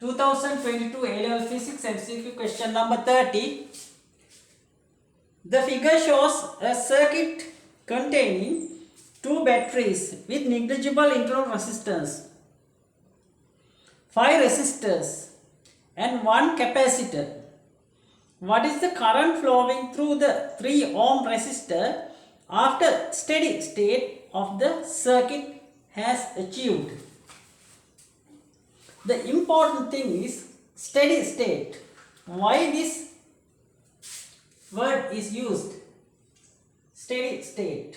2022 A-Level Physics MCQ question number 30. The figure shows a circuit containing two batteries with negligible internal resistance, 5 resistors and 1 capacitor. What is the current flowing through the 3 ohm resistor after steady state of the circuit has achieved? The important thing is steady state. Why this word is used? Steady state.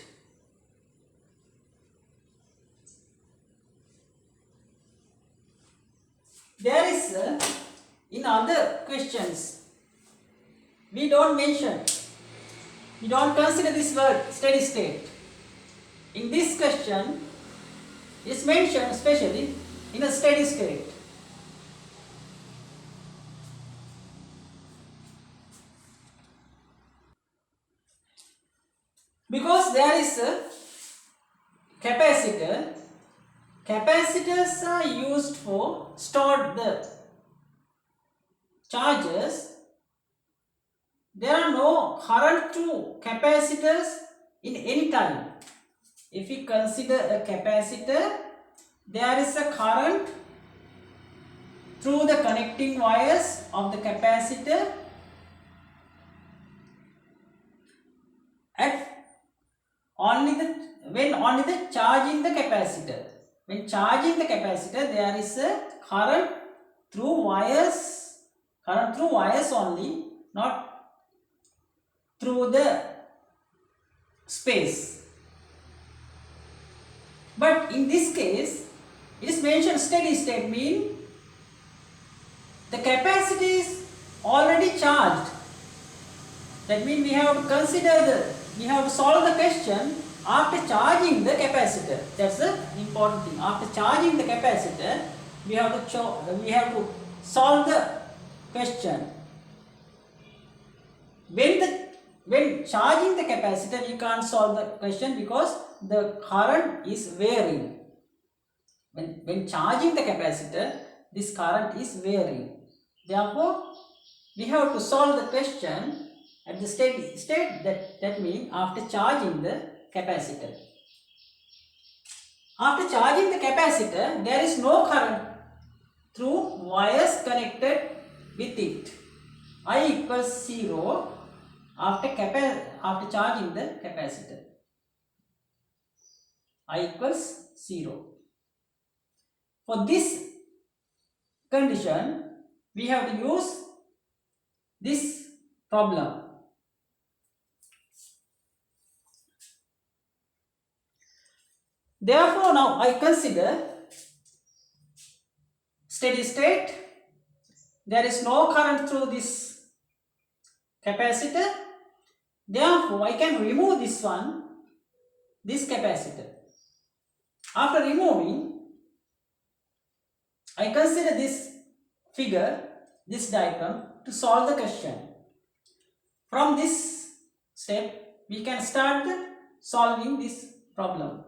There is in other questions we don't consider this word steady state. In this question is mentioned especially in a steady state. Because there is a capacitor. Capacitors are used for stored the charges. There are no current through capacitors in any time. If we consider a capacitor, there is a current through the connecting wires of the capacitor at when only the charging the capacitor. When charging the capacitor, there is a current through wires only, not through the space. But in this case, it is mentioned steady state, mean the capacity is already charged. That means we have to solve the question after charging the capacitor. That's the important thing. After charging the capacitor, we have to solve the question. When charging the capacitor, we can't solve the question because the current is varying. When charging the capacitor, this current is varying. Therefore, we have to solve the question at the steady state. That means after charging the capacitor. After charging the capacitor, there is no current through wires connected with it. I equals 0 after charging the capacitor. I equals 0. For this condition, we have to use this problem. Therefore, now I consider steady state. There is no current through this capacitor. Therefore, I can remove this capacitor. After removing, I consider this figure, this diagram to solve the question. From this step, we can start solving this problem.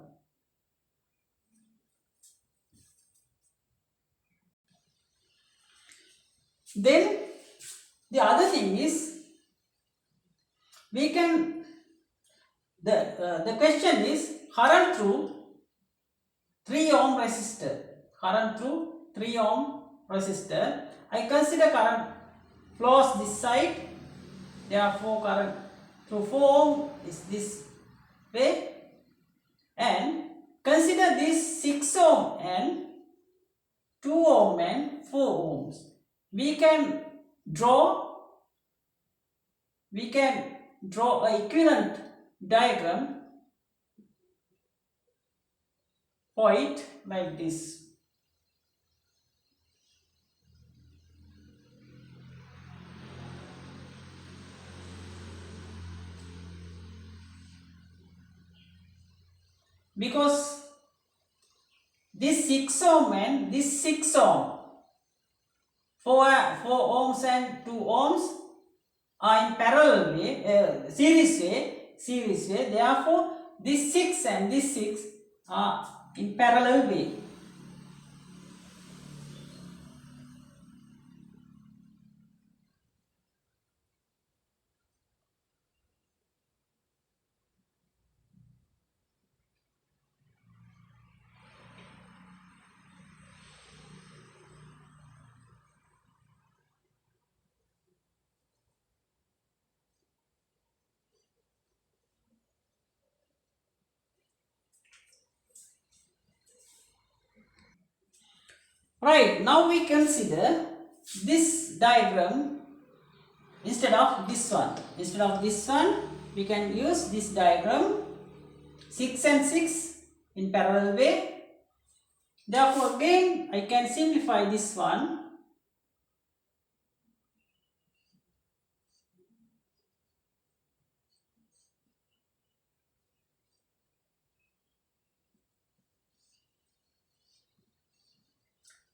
Then the other thing is the question is current through 3 ohm resistor. Current through 3 ohm resistor. I consider current flows this side. Therefore, current through 4 ohm is this way. And consider this 6 ohm and 2 ohm and 4 ohms. We can draw an equivalent diagram for it like this. Because this 6 ohm and this 6 ohm, 4 ohms and 2 ohms are in parallel way, series way. Therefore, this 6 and this 6 are in parallel way. Right, now we consider this diagram instead of this one. Instead of this one, we can use this diagram 6 and 6 in parallel way. Therefore, again I can simplify this one.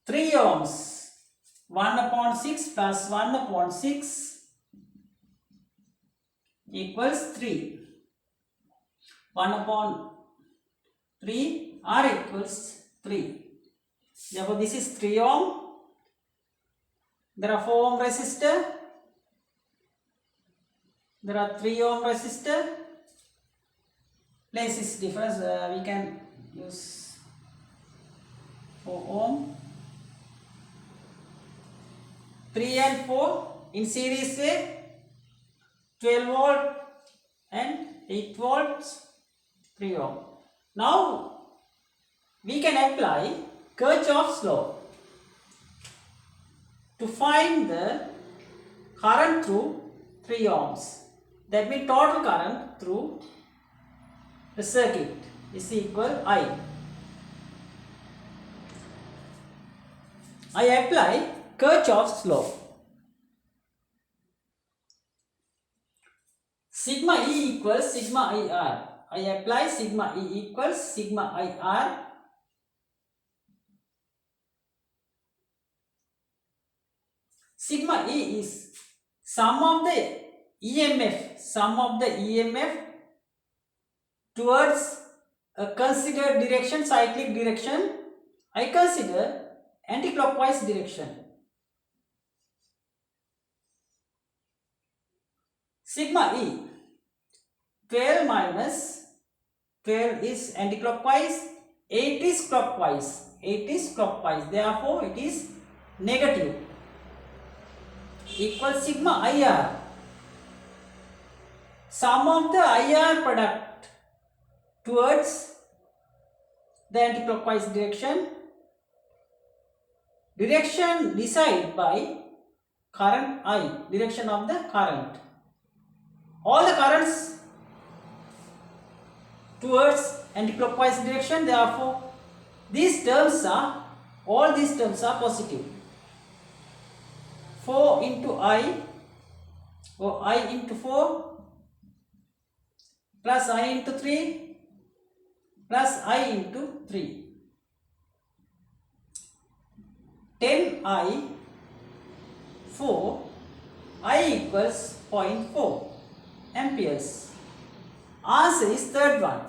Three ohms, 1 upon 6 plus 1 upon 6 equals 3. 1 upon 3 R equals 3. Therefore, this is 3 ohm. There are 4 ohm resistor. There are 3 ohm resistor. Place is difference. We can use 4 ohm. 3 and 4 in series way. 12 volt and 8 volts. 3 ohm. Now we can apply Kirchhoff's law to find the current through 3 ohms. That means total current through the circuit is equal I. I apply Kirchhoff's law. Sigma E equals sigma IR. I apply sigma E equals sigma IR. Sigma E is sum of the EMF towards a considered direction, cyclic direction. I consider anti-clockwise direction. Sigma E, 12 minus 12 is anti-clockwise, 8 is clockwise. 8 is clockwise. Therefore, it is negative. Equals sigma IR. Sum of the IR product towards the anti-clockwise direction. Direction decided by current I, direction of the current. All the currents towards anti-clockwise direction, therefore all these terms are positive. 4 into I, or I into 4 plus I into 3 plus I into 3. 10I 4, I equals 0.4 amperes. Answer is third one.